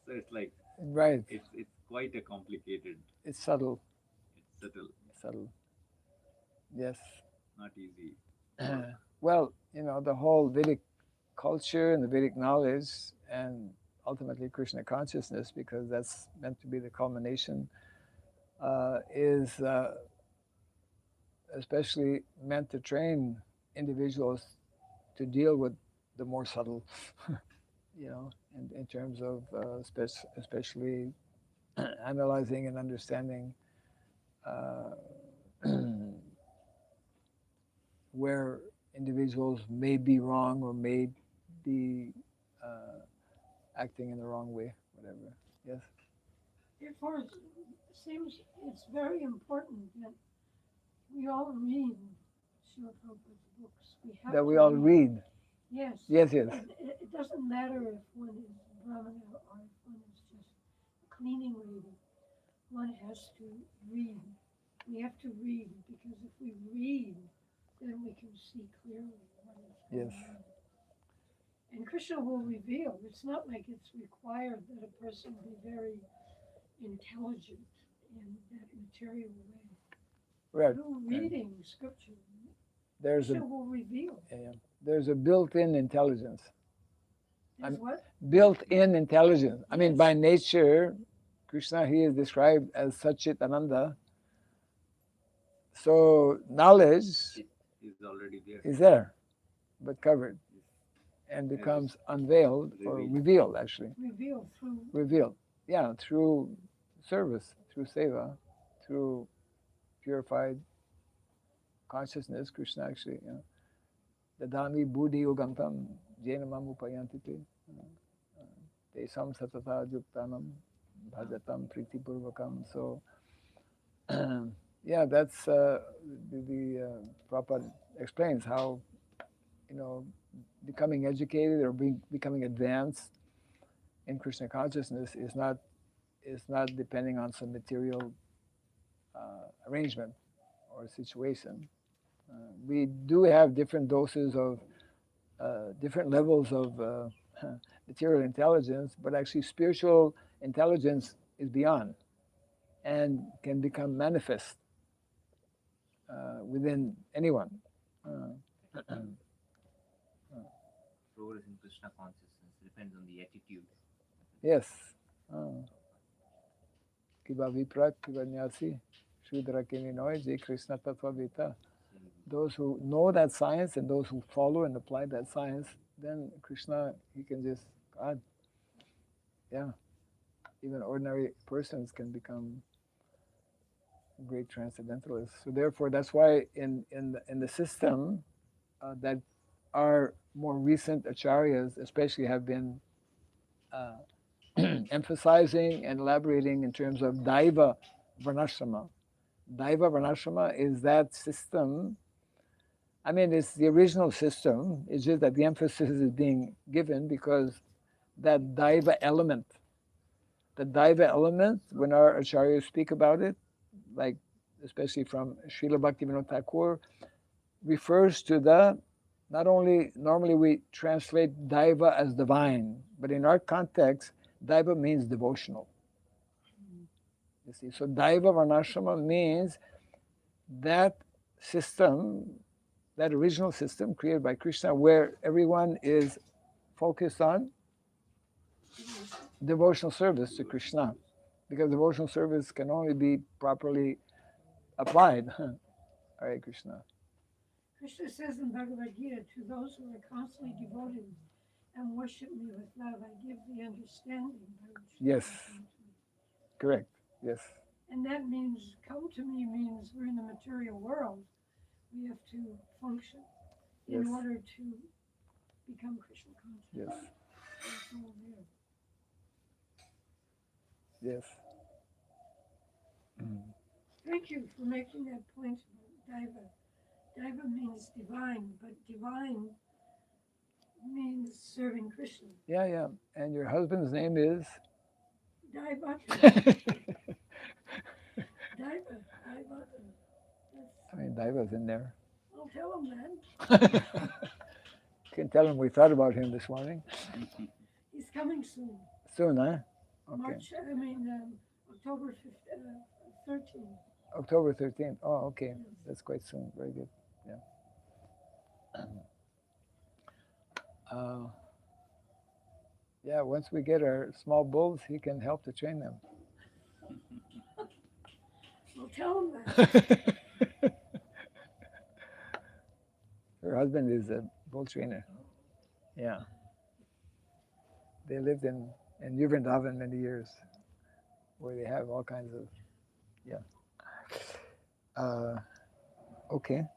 So it's like, right. It's quite a complicated. It's subtle. It's subtle. Subtle. Yes. Not easy. Well, you know, the whole Vedic culture and the Vedic knowledge and ultimately Krishna consciousness, because that's meant to be the culmination, is especially meant to train individuals to deal with the more subtle, you know, in terms of especially analyzing and understanding where individuals may be wrong or may be acting in the wrong way, whatever. Yes? Therefore, it seems it's very important that we all read Srila Prabhupada's books. That we all read. Yes. Yes, yes. It doesn't matter if one is Brahmana or if one is just a cleaning lady. One has to read. We have to read because if we read, then we can see clearly what is going on. And Krishna will reveal. It's not like it's required that a person be very intelligent in that material way. Right. Through reading scripture, Krishna will reveal. Yeah. There's a built-in intelligence. There's what? Built-in intelligence. I mean, Yes. by nature, Krishna, he is described as Satchit Ananda. So knowledge is already there. Is there, but covered, and becomes unveiled or revealed, actually. Revealed. Yeah, through service, through seva, through purified consciousness. Krishna actually, you know, Dadami buddhi yogantam jena mam upayantite tesam satata juktanam bhajatam priti purvakam. So, yeah, that's the Prabhupada explains how, you know, becoming educated or becoming advanced in Krishna consciousness is not depending on some material arrangement or situation. We do have different doses of different levels of material intelligence, but actually spiritual intelligence is beyond and can become manifest within anyone. Progress in Krishna consciousness depends on the attitude. Yes. Kiba viprat, kiba nyasi, shudra kini noy, je Krishna tattva vita. Those who know that science and those who follow and apply that science, then Krishna, he can just, God, yeah. Even ordinary persons can become great transcendentalists. So therefore, that's why in the system that our more recent acharyas especially have been emphasizing and elaborating in terms of Daiva Varnashrama. Daiva Varnashrama is that system. I mean, it's the original system. It's just that the emphasis is being given because that Daiva element, when our acharyas speak about it, like especially from Srila Bhaktivinoda Thakur, refers to the, not only, normally we translate Daiva as divine, but in our context, Daiva means devotional. You see, so Daiva Varnashrama means that system, that original system created by Krishna, where everyone is focused on devotional service to Krishna, because devotional service can only be properly applied. Hare Krishna. Krishna says in Bhagavad Gita, to those who are constantly devoted and worship me with love, I give the understanding by which Yes. they come to me. Correct. Yes. And that means, come to me means we're in the material world. We have to function in Yes. order to become Krishna conscious. Yes. It's all there. Yes. Thank you for making that point about Daiva. Daiva means divine, but divine means serving Krishna. Yeah, yeah. And your husband's name is? Daiva. Daiva. I mean, Daiva's in there. I'll tell him that. You can tell him we thought about him this morning. He's coming soon. Soon, huh? Okay. October 13th. October 13th. Oh, okay. That's quite soon. Very good. Yeah. Yeah, once we get our small bulls, he can help to train them. I'll tell him that. Her husband is a bull trainer. Yeah. They lived in Vrindavan many years, where they have all kinds of, yeah. Okay.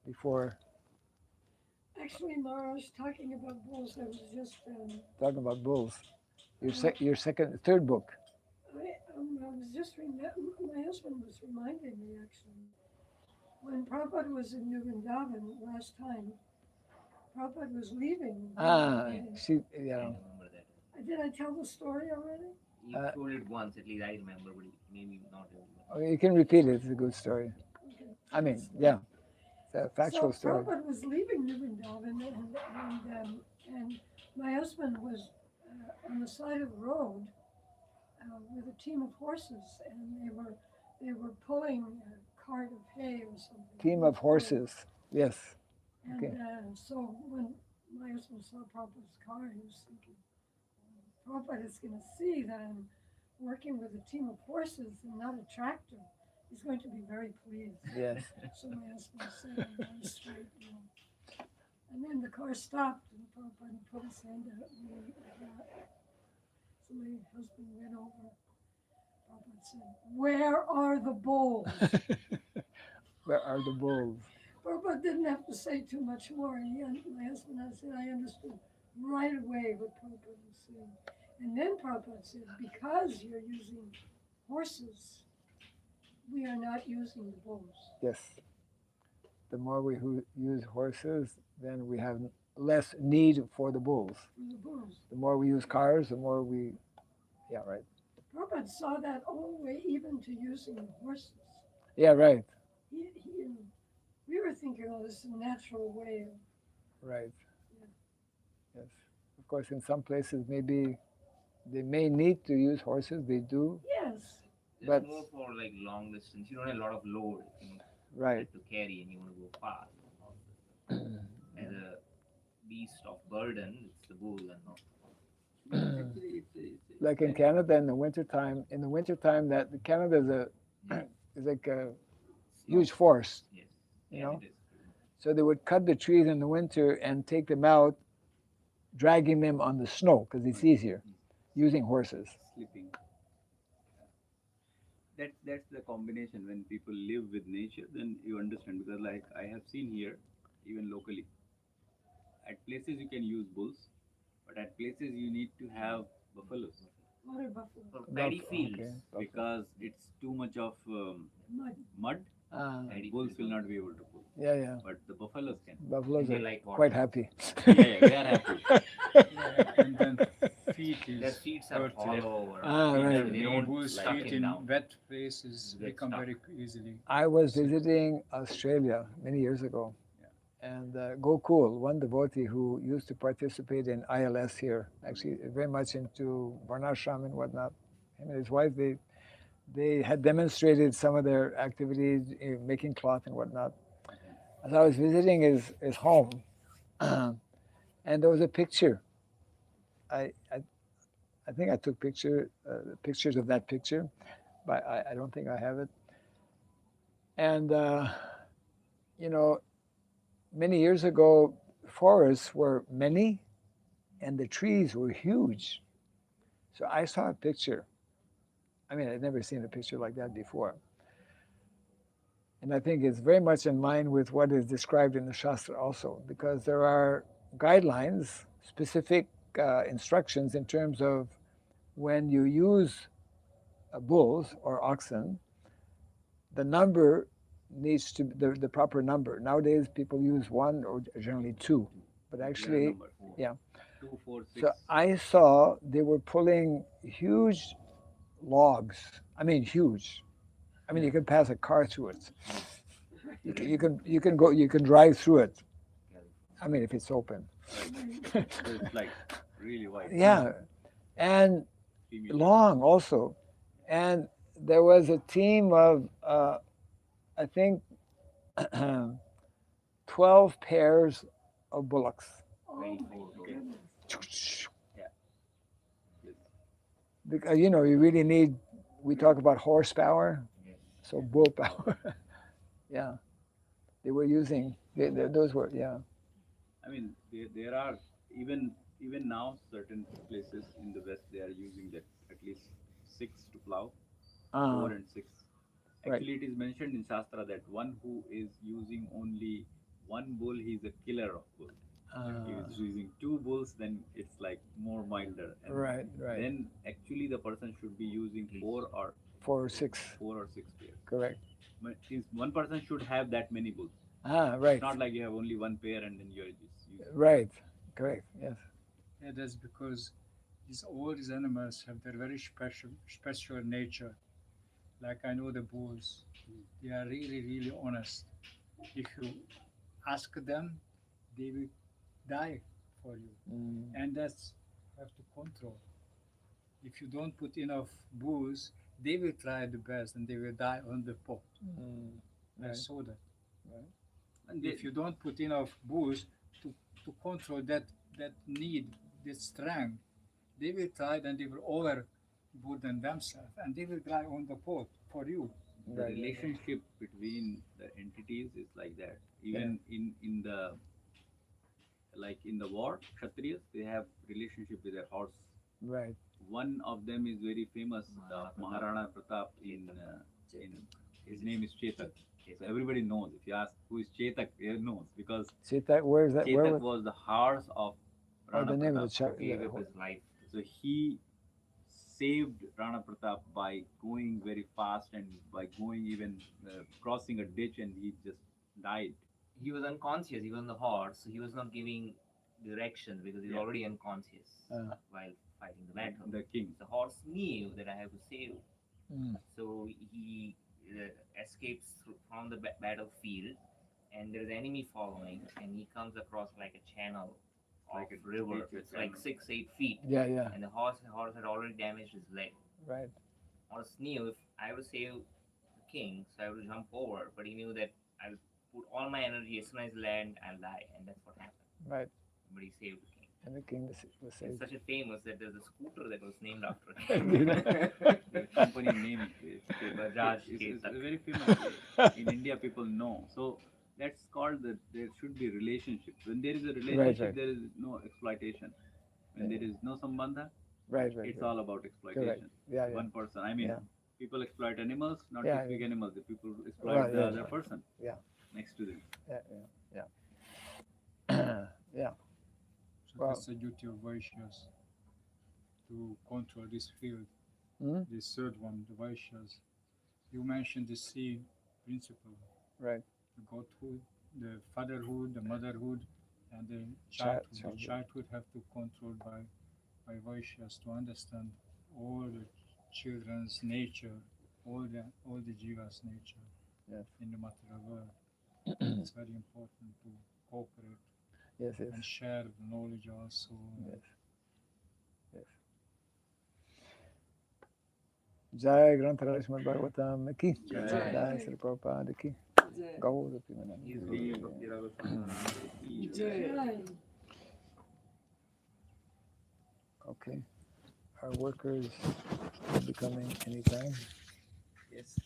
Before Actually, Mara, talking about bulls, I was just talking about bulls, your third book. I was just my husband was reminding me actually when Prabhupada was in New Vrindavan last time. Prabhupada was leaving. Yeah. I remember that. Did I tell the story already? You told it once, at least I remember, but maybe not everyone. You can repeat it. It's a good story. Okay. I mean, yeah, it's a factual So story. Prabhupada was leaving New Vrindavan, and my husband was on the side of the road with a team of horses, and they were pulling a cart of hay or something. Team of horses. Yes. And Okay. so when my husband saw Prabhupada's car, he was thinking, Prabhupada is going to see that I'm working with a team of horses and not a tractor. He's going to be very pleased. Yes. So my husband said, I'm very straight. And then the car stopped, and Prabhupada put his hand out and went like that. So my husband went over. Prabhupada said, where are the bulls? Where are the bulls? Prabhupada didn't have to say too much more. My husband and I said, I understood right away what Prabhupada was saying. And then Prabhupada said, because you're using horses, we are not using the bulls. Yes. The more we use horses, then we have less need for the bulls. The bulls. The more we use cars, the more we, yeah, right. Prabhupada saw that all the way even to using the horses. Yeah, right. we were thinking, oh, this is a natural way of, Right. Yeah. Yes. Of course, in some places, maybe they may need to use horses. They do. yes, It's But- more for like long distance. You don't have a lot of load Right. to carry, and you want to go fast. As a beast of burden, it's the bull and not. Actually, it's Like in Canada in the wintertime, that Canada is Yeah. is like a huge forest. Yes. You Yeah, know? it is. So they would cut the trees in the winter and take them out, dragging them on the snow because it's easier using horses. sleeping. That's the combination. When people live with nature, then you understand, because like I have seen here, even locally, at places you can use bulls, but at places you need to have buffaloes water buffalo, For paddy Buff- fields, okay, buffalo. because it's too much of mud. mud. Ah, paddy Bulls fields will are- not be able to pull, yeah. but the buffaloes can. Buffaloes they are like water. quite happy. Yeah, they are happy. And then feet Their is feet are hurt. hollow. Or Ah, right. They don't Bulls' like feet it in down. wet places Get become stuck. very easily. I was visiting Australia many years ago, and Gokul, one devotee who used to participate in ILS here, actually very much into Varnashram and whatnot. Him and his wife, they had demonstrated some of their activities, making cloth and whatnot. As I was visiting his home, and there was a picture. I think I took pictures of that picture, but I don't think I have it. And you know, many years ago, forests were many, and the trees were huge. So I saw a picture. I mean, I'd never seen a picture like that before. And I think it's very much in line with what is described in the Shastra also, because there are guidelines, specific instructions in terms of when you use bulls or oxen, the number needs to be the proper number. Nowadays, people use one or generally two, but actually, Number. yeah. 2, 4, 6. So I saw they were pulling huge logs. I mean, huge. I mean, you can pass a car through it. You can drive through it. I mean, if it's open. So it's like really wide. Yeah, and 3 meters. long also. And there was a team of I think 12 pairs of bullocks. Oh my Okay. goodness. Because you really need. We talk about horsepower, Yes. so bull power. Yeah, they were using. Those were I mean, there are even now certain places in the west they are using that at least 6 to plow, 4 and 6. Right. Actually, it is mentioned in Shastra that one who is using only one bull, he is a killer of bulls. If he is using 2 bulls, then it's like more milder. And right. then actually the person should be using 4 or 4 or 6, 6 pairs. correct. But one person should have that many bulls. Right. It's not like you have only one pair and then you're just using. Right, correct. Yes. Yeah, that's because all these animals have their very special nature. Like I know the bulls, they are really honest. If you ask them, they will die for you, and that's you have to control. If you don't put enough bulls, they will try the best and they will die on the pot. I Right. saw that. And If you don't put enough bulls to control that need, that strength, they will try and they will overburden themselves and they will die on the pot for you. the relationship between the entities is like that. Even in the war, Kshatriyas, they have relationship with their horse. Right. One of them is very famous, Maharana Pratap. In his name is Chetak. So everybody knows. If you ask who is Chetak, everyone knows, because See that? Where is that? Where Chetak was? was the horse of Rana The name Pratap. of the child. Gave up his life. So he saved Rana Pratap by going very fast and by going even crossing a ditch, and he just died. He was unconscious. He was on the horse, so he was not giving direction because he was already unconscious while fighting the battle. The king. The horse knew that I have to save. So he escapes from the battlefield, and there's enemy following, and he comes across like a channel of Like a river. nature It's like channel. 6-8 feet, Yeah, yeah. and the horse had already damaged his leg. Right. Horse knew if I would save the king, so I would jump over, but he knew that I'll put all my energy as soon as I land, I'll die, and that's what happened. Right. But he saved the king. And the king was It's saved. such a famous that there's a scooter that was named after him. The company name is Bajaj it's Chetak. a very famous. In India, people know. So that's called that there should be relationship. When there is a relationship, right. there is no exploitation. When Yeah. there is no sambandha, Right. it's right. all about exploitation. Yeah, yeah. One person. I mean, Yeah. people exploit animals, not Yeah, just big yeah. animals. The people exploit Right, the yeah, other yeah. person Yeah. next to them. Yeah, yeah. Yeah. So Wow. that's the duty of Vaishyas to control this field. Hmm? This third one, the Vaishyas. You mentioned the C principle, Right. the godhood, the fatherhood, the motherhood, and the Child- childhood. The childhood have to control by Vaishyas to understand all the children's nature, all the jivas nature Yes. in the material world. It's very important to cooperate Yes, yes. and share the knowledge also. Yes. Yes. Jai Granthara Srimad Bhagavatam ki. Jai. Jai Sri Prabhupada ki. Jai. Gaur Pimanam. Sri Bhakti Raga Swami. Jai. Okay. Our workers will be coming anytime. Yes.